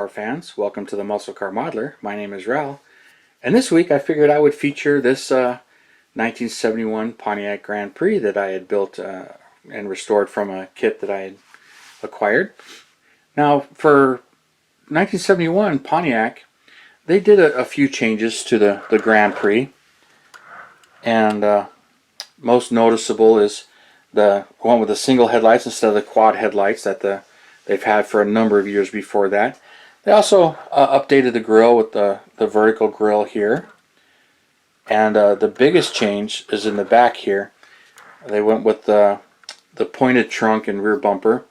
car fans. Welcome to the Muscle Car Modeler. My name is Ral, and this week I figured I would feature this 1971 Pontiac Grand Prix that I had built and restored from a kit that I had acquired. Now, for 1971 Pontiac, they did a few changes to the Grand Prix, and most noticeable is the one with the single headlights instead of the quad headlights that they've had for a number of years before that. They also updated the grille with the vertical grille here. And the biggest change is in the back here. They went with the pointed trunk and rear bumper,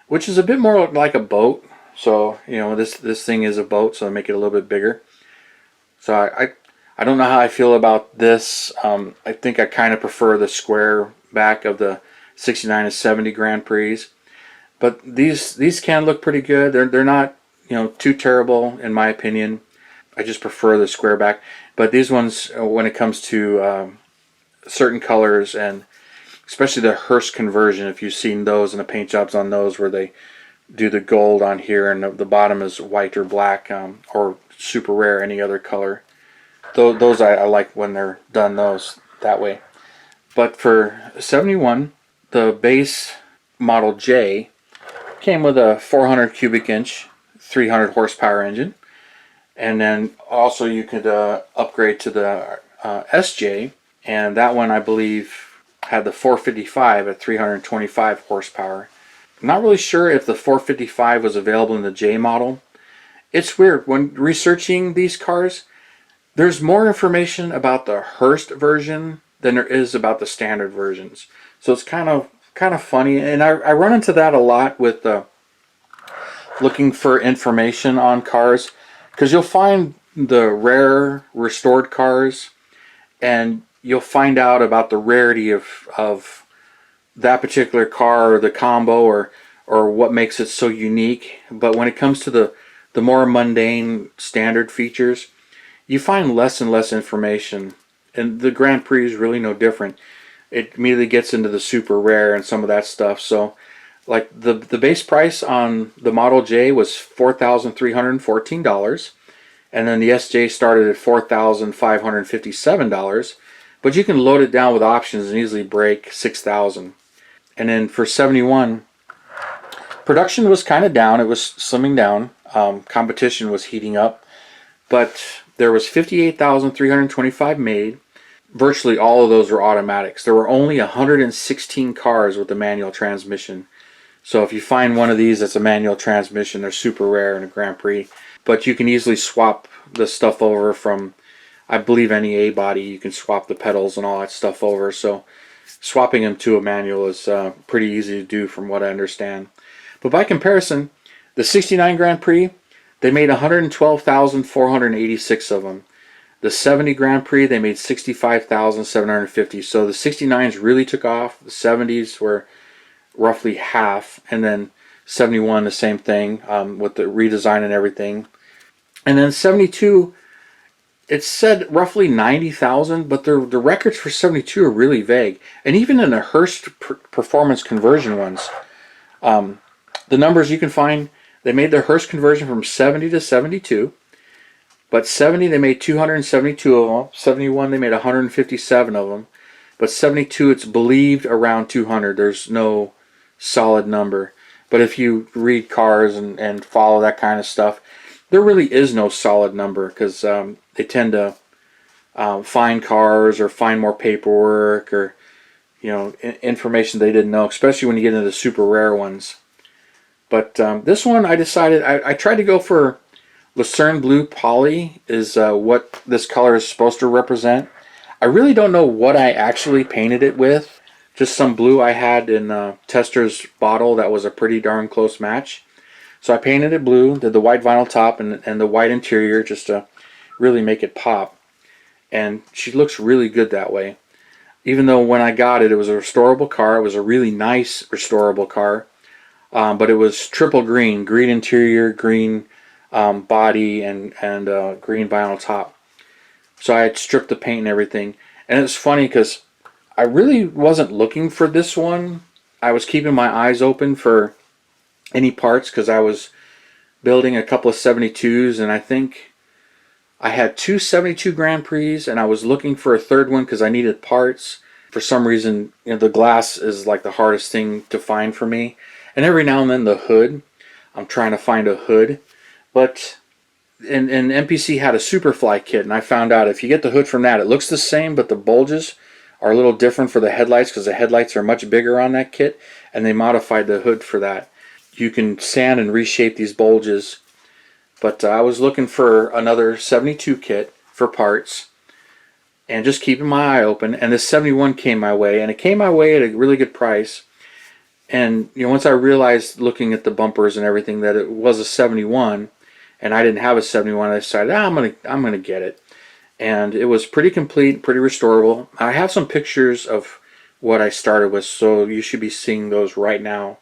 which is a bit more like a boat. So, you know, this thing is a boat, so they make it a little bit bigger. So I don't know how I feel about this. I think I kind of prefer the square back of the 69 and 70 Grand Prix. But these can look pretty good. They're not, you know, too terrible in my opinion. I just prefer the square back. But these ones, when it comes to certain colors, and especially the Hearst conversion, if you've seen those and the paint jobs on those where they do the gold on here and the bottom is white or black, or super rare, any other color. Those I like when they're done those that way. But for 71, the base Model J came with a 400 cubic inch, 300 horsepower engine. And then also you could upgrade to the SJ, and that one I believe had the 455 at 325 horsepower. I'm not really sure if the 455 was available in the J model. It's weird, when researching these cars, there's more information about the Hearst version than there is about the standard versions. So it's kind of funny, and I run into that a lot with looking for information on cars, because you'll find the rare restored cars and you'll find out about the rarity of that particular car or the combo or what makes it so unique. But when it comes to the more mundane standard features, you find less and less information, and the Grand Prix is really no different. It immediately gets into the super rare and some of that stuff. So like the base price on the Model J was $4,314, and then the SJ started at $4,557, but you can load it down with options and easily break $6,000. And then for 71, production was kind of down. It was slimming down. Competition was heating up, but there was 58,325 made. Virtually all of those were automatics. There were only 116 cars with a manual transmission. So if you find one of these that's a manual transmission, they're super rare in a Grand Prix. But you can easily swap the stuff over from, I believe, any A body. You can swap the pedals and all that stuff over. So swapping them to a manual is pretty easy to do from what I understand. But by comparison, the 69 Grand Prix, they made 112,486 of them. The 70 Grand Prix, they made 65,750. So the 69s really took off. The 70s were roughly half, and then 71 the same thing, with the redesign and everything. And then 72, it said roughly 90,000, but the records for 72 are really vague. And even in the Hearst performance conversion ones, the numbers you can find, they made the Hearst conversion from 70 to 72. But 70, they made 272 of them. 71, they made 157 of them. But 72, it's believed around 200. There's no solid number. But if you read cars and follow that kind of stuff, there really is no solid number, because they tend to find cars or find more paperwork or, you know, information they didn't know, especially when you get into the super rare ones. But this one, I decided, I tried to go for Lucerne Blue Poly is what this color is supposed to represent. I really don't know what I actually painted it with. Just some blue I had in Tester's bottle that was a pretty darn close match. So I painted it blue, did the white vinyl top and the white interior just to really make it pop. And she looks really good that way. Even though when I got it, it was a restorable car. It was a really nice restorable car. But it was triple green interior, green body, and green vinyl top. So I had stripped the paint and everything. And it's funny because I really wasn't looking for this one. I was keeping my eyes open for any parts because I was building a couple of 72s, and I think I had two 72 Grand Prix, and I was looking for a third one because I needed parts. For some reason, the glass is like the hardest thing to find for me. And every now and then the hood, I'm trying to find a hood. But and MPC had a Superfly kit, and I found out if you get the hood from that, it looks the same, but the bulges are a little different for the headlights because the headlights are much bigger on that kit, and they modified the hood for that. You can sand and reshape these bulges. But I was looking for another 72 kit for parts, and just keeping my eye open, and this 71 came my way, and it came my way at a really good price. And once I realized, looking at the bumpers and everything, that it was a 71, and I didn't have a 71, I decided I'm gonna get it. And it was pretty complete, pretty restorable. I have some pictures of what I started with, so you should be seeing those right now.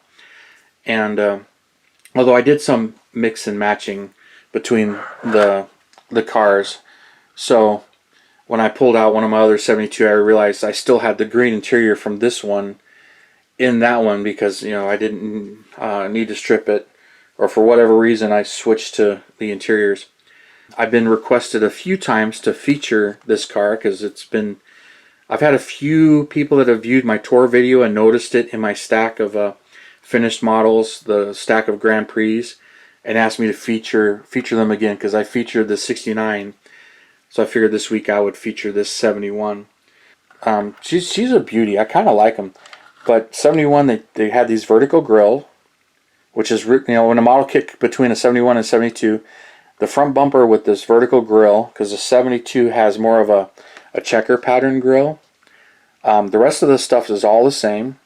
And although I did some mix and matching between the cars, so when I pulled out one of my other 72, I realized I still had the green interior from this one in that one because I didn't need to strip it, or for whatever reason I switched to the interiors. I've been requested a few times to feature this car because I've had a few people that have viewed my tour video and noticed it in my stack of finished models, the stack of Grand Prix, and asked me to feature them again because I featured the 69. So I figured this week I would feature this 71. She's a beauty. I kind of like them. But 71, they had these vertical grill, which is, when a model kit between a 71 and 72, the front bumper with this vertical grill, because the 72 has more of a checker pattern grill. The rest of the stuff is all the same.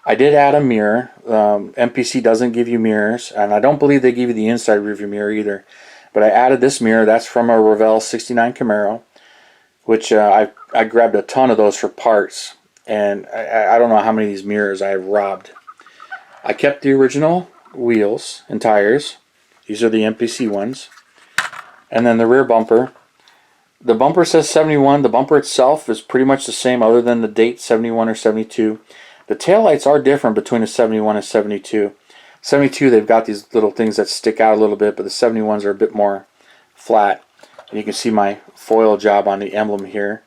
I did add a mirror. MPC doesn't give you mirrors, and I don't believe they give you the inside rearview mirror either. But I added this mirror. That's from a Revell 69 Camaro, which I grabbed a ton of those for parts, and I don't know how many of these mirrors I have robbed. I kept the original wheels and tires. These are the MPC ones. And then the rear bumper. The bumper says 71. The bumper itself is pretty much the same other than the date 71 or 72. The taillights are different between a 71 and 72. 72, they've got these little things that stick out a little bit, but the 71s are a bit more flat. And you can see my foil job on the emblem here.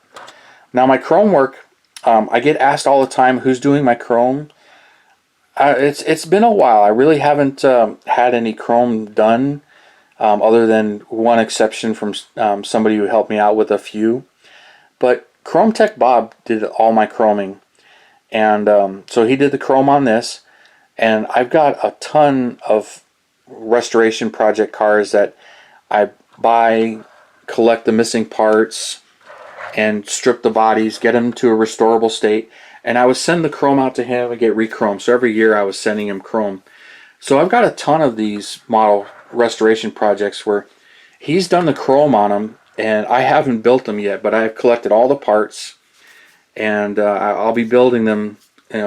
Now my chrome work, I get asked all the time, who's doing my chrome? It's been a while. I really haven't had any chrome done, other than one exception from somebody who helped me out with a few. But Chrome Tech Bob did all my chroming. And so he did the chrome on this, and I've got a ton of restoration project cars that I buy, collect the missing parts, and strip the bodies, get them to a restorable state, and I would send the chrome out to him and get re-chrome. So every year I was sending him chrome. So I've got a ton of these model restoration projects where he's done the chrome on them, and I haven't built them yet, but I've collected all the parts. And I'll be building them,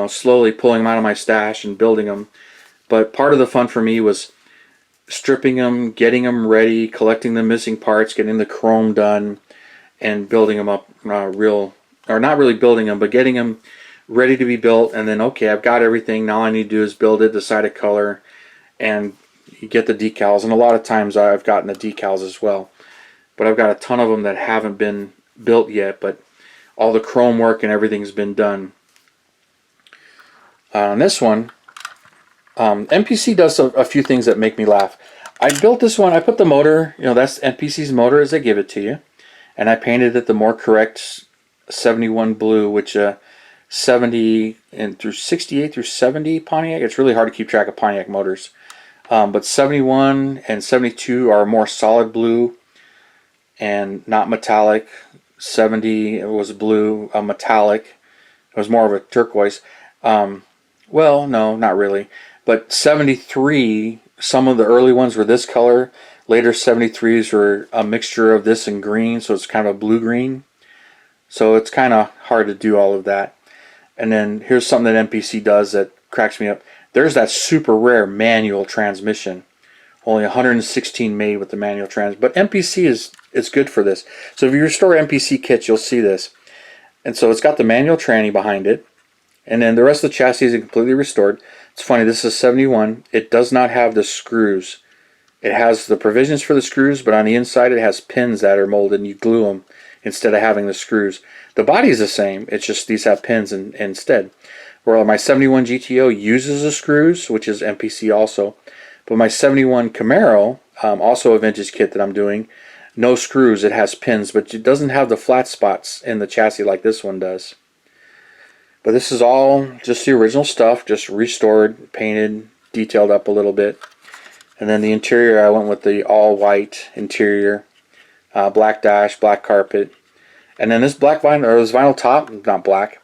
slowly pulling them out of my stash and building them. But part of the fun for me was stripping them, getting them ready, collecting the missing parts, getting the chrome done, and building them up not really building them, but getting them ready to be built. And then, okay, I've got everything. Now all I need to do is build it, decide a color, and you get the decals. And a lot of times I've gotten the decals as well. But I've got a ton of them that haven't been built yet, but all the chrome work and everything's been done. On this one, MPC does a few things that make me laugh. I built this one, I put the motor, that's MPC's motor as they give it to you, and I painted it the more correct 71 blue, which 70 and through 68 through 70 Pontiac, it's really hard to keep track of Pontiac motors, but 71 and 72 are more solid blue and not metallic. 70 was blue, metallic. It was more of a turquoise. Well, no, not really. But 73, some of the early ones were this color. Later 73s were a mixture of this and green, so it's kind of a blue-green. So it's kind of hard to do all of that. And then here's something that MPC does that cracks me up. There's that super rare manual transmission. Only 116 made with the manual trans. But MPC is good for this. So if you restore MPC kits, you'll see this. And so it's got the manual tranny behind it. And then the rest of the chassis is completely restored. It's funny, this is 71. It does not have the screws. It has the provisions for the screws, but on the inside it has pins that are molded and you glue them instead of having the screws. The body is the same, it's just these have pins instead. Where my 71 GTO uses the screws, which is MPC also, but my 71 Camaro, also a vintage kit that I'm doing, no screws, it has pins, but it doesn't have the flat spots in the chassis like this one does. But this is all just the original stuff, just restored, painted, detailed up a little bit. And then the interior, I went with the all white interior, black dash, black carpet. And then this black vinyl, or this vinyl top, not black.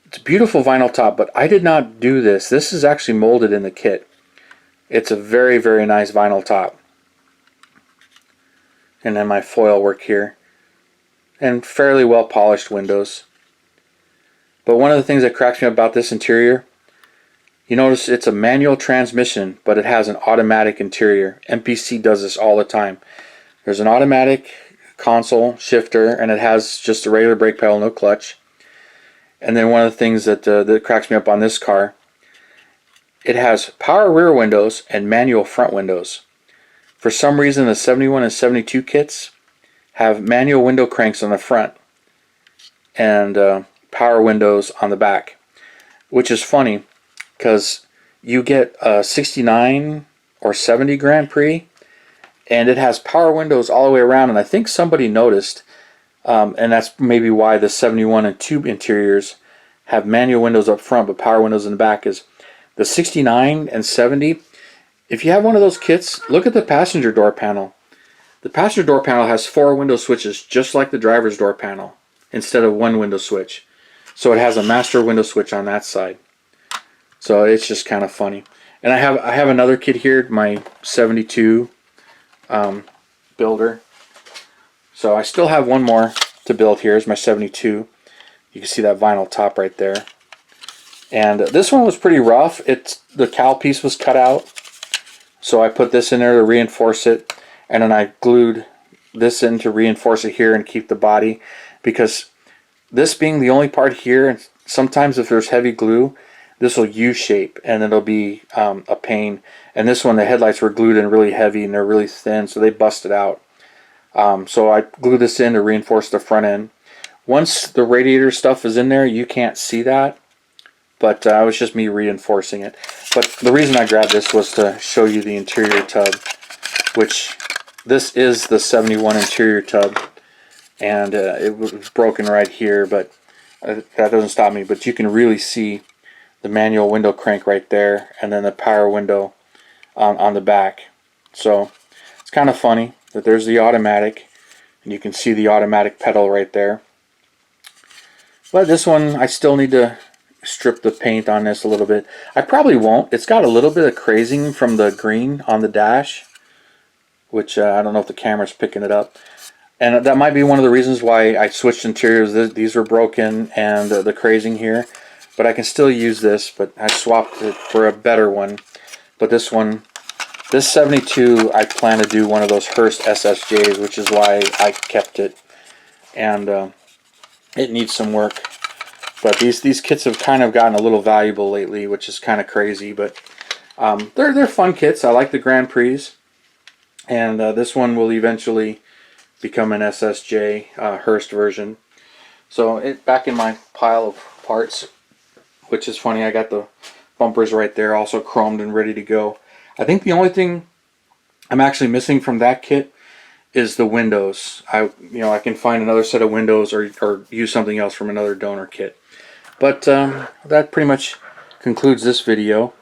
It's a beautiful vinyl top, but I did not do this. This is actually molded in the kit. It's a very, very nice vinyl top. And then my foil work here. And fairly well polished windows. But one of the things that cracks me up about this interior, you notice it's a manual transmission, but it has an automatic interior. MPC does this all the time. There's an automatic console shifter, and it has just a regular brake pedal, no clutch. And then one of the things that cracks me up on this car, it has power rear windows and manual front windows. For some reason, the 71 and 72 kits have manual window cranks on the front and power windows on the back, which is funny because you get a 69 or 70 Grand Prix and it has power windows all the way around, and I think somebody noticed, and that's maybe why the 71 and 2 interiors have manual windows up front but power windows in the back, is the 69 and 70. If you have one of those kits, look at the passenger door panel. The passenger door panel has 4 window switches just like the driver's door panel instead of 1 window switch. So it has a master window switch on that side. So it's just kind of funny. And I have another kit here, my 72 builder. So I still have one more to build. Here's my 72. You can see that vinyl top right there. And this one was pretty rough. The cowl piece was cut out. So I put this in there to reinforce it. And then I glued this in to reinforce it here and keep the body. Because this being the only part here, and sometimes if there's heavy glue, this will U-shape and it'll be a pain. And this one, the headlights were glued in really heavy and they're really thin, so they busted out. So I glued this in to reinforce the front end. Once the radiator stuff is in there, you can't see that, but it was just me reinforcing it. But the reason I grabbed this was to show you the interior tub, which this is the 71 interior tub, and it was broken right here, but that doesn't stop me. But you can really see the manual window crank right there, and then the power window on the back. So it's kind of funny that there's the automatic, and you can see the automatic pedal right there. But this one, I still need to strip the paint on this a little bit. I probably won't. It's got a little bit of crazing from the green on the dash, which I don't know if the camera's picking it up. And that might be one of the reasons why I switched interiors. These were broken and the crazing here. But I can still use this, but I swapped it for a better one. But this one, this 72, I plan to do one of those Hurst SSJs, which is why I kept it. And it needs some work. But these kits have kind of gotten a little valuable lately, which is kind of crazy. But they're fun kits. I like the Grand Prix. And this one will eventually become an SSJ Hurst version. So back in my pile of parts, which is funny, I got the bumpers right there, also chromed and ready to go. I think the only thing I'm actually missing from that kit is the windows. I can find another set of windows or use something else from another donor kit. But that pretty much concludes this video,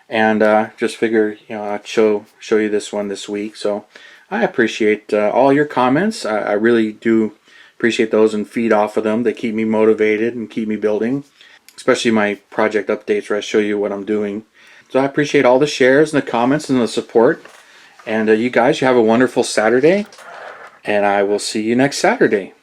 and just figured I'd show you this one this week. So I appreciate all your comments. I really do appreciate those and feed off of them. They keep me motivated and keep me building, especially my project updates where I show you what I'm doing. So I appreciate all the shares and the comments and the support. And you guys, you have a wonderful Saturday, and I will see you next Saturday.